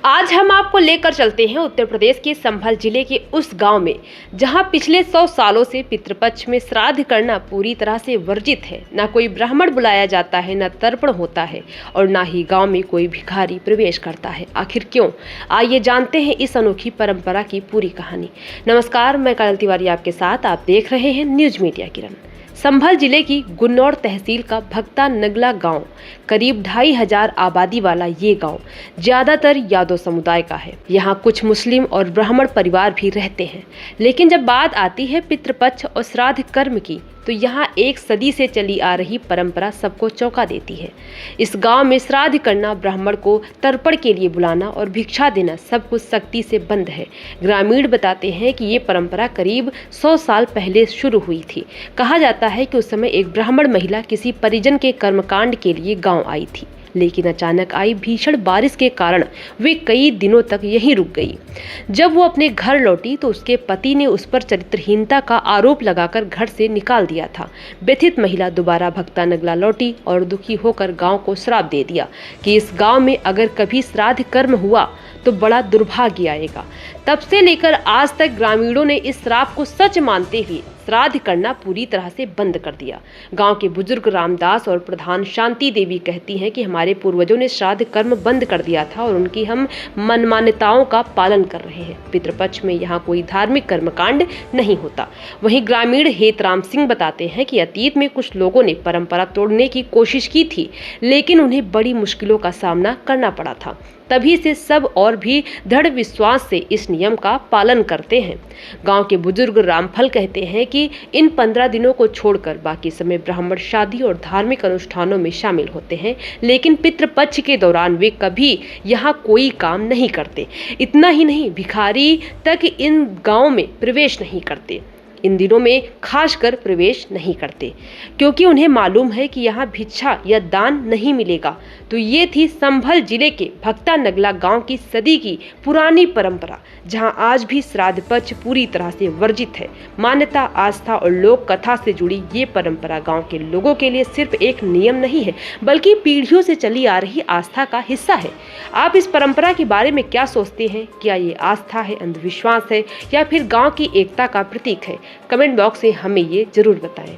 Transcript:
आज हम आपको लेकर चलते हैं उत्तर प्रदेश के संभल जिले के उस गांव में जहां पिछले 100 सालों से पितृपक्ष में श्राद्ध करना पूरी तरह से वर्जित है। न कोई ब्राह्मण बुलाया जाता है, न तर्पण होता है और न ही गांव में कोई भिखारी प्रवेश करता है। आखिर क्यों? आइए जानते हैं इस अनोखी परंपरा की पूरी कहानी। नमस्कार, मैं काजल तिवारी आपके साथ। आप देख रहे हैं न्यूज मीडिया किरण। संभल जिले की गुन्नौर तहसील का भक्ता नगला गांव करीब 2500 आबादी वाला ये गांव ज्यादातर यादव समुदाय का है। यहाँ कुछ मुस्लिम और ब्राह्मण परिवार भी रहते हैं, लेकिन जब बात आती है पितृपक्ष और श्राद्ध कर्म की तो यहाँ एक सदी से चली आ रही परंपरा सबको चौंका देती है। इस गांव में श्राद्ध करना, ब्राह्मण को तर्पण के लिए बुलाना और भिक्षा देना सब कुछ सख्ती से बंद है। ग्रामीण बताते हैं कि ये परंपरा करीब 100 साल पहले शुरू हुई थी। कहा जाता है कि उस समय एक ब्राह्मण महिला किसी परिजन के कर्मकांड के लिए गाँव आई थी, लेकिन अचानक आई भीषण बारिश के कारण वे कई दिनों तक यहीं रुक गई। जब वो अपने घर लौटी तो उसके पति ने उस पर चरित्रहीनता का आरोप लगाकर घर से निकाल दिया था। व्यथित महिला दोबारा भक्ता नगला लौटी और दुखी होकर गांव को श्राप दे दिया कि इस गांव में अगर कभी श्राद्ध कर्म हुआ तो बड़ा दुर्भाग्य आएगा। तब से लेकर आज तक ग्रामीणों ने इस श्राप को सच मानते हुए श्राद्ध करना पूरी तरह से बंद कर दिया। गांव के बुजुर्ग रामदास और प्रधान शांति देवी कहती हैं कि हमारे पूर्वजों ने श्राद्ध कर्म बंद कर दिया था और उनकी हम मनमान्यताओं का पालन कर रहे हैं। पितृपक्ष में यहाँ कोई धार्मिक कर्मकांड नहीं होता। वहीं ग्रामीण हेतराम सिंह बताते हैं कि अतीत में कुछ लोगों ने परंपरा तोड़ने की कोशिश की थी, लेकिन उन्हें बड़ी मुश्किलों का सामना करना पड़ा था। तभी से सब और भी दृढ़ विश्वास से इस नियम का पालन करते हैं। गांव के बुजुर्ग रामफल कहते हैं कि इन 15 दिनों को छोड़कर बाकी समय ब्राह्मण शादी और धार्मिक अनुष्ठानों में शामिल होते हैं, लेकिन पितृपक्ष के दौरान वे कभी यहाँ कोई काम नहीं करते। इतना ही नहीं, भिखारी तक इन गांव में प्रवेश नहीं करते। इन दिनों में खासकर प्रवेश नहीं करते, क्योंकि उन्हें मालूम है कि यहाँ भिक्षा या दान नहीं मिलेगा। तो ये थी संभल जिले के भक्ता नगला गांव की सदी की पुरानी परंपरा, जहाँ आज भी श्राद्ध पक्ष पूरी तरह से वर्जित है। मान्यता, आस्था और लोक कथा से जुड़ी ये परंपरा गांव के लोगों के लिए सिर्फ एक नियम नहीं है, बल्कि पीढ़ियों से चली आ रही आस्था का हिस्सा है। आप इस परंपरा के बारे में क्या सोचते हैं? क्या ये आस्था है, अंधविश्वास है, या फिर गाँव की एकता का प्रतीक है? कमेंट बॉक्स में हमें ये जरूर बताएं।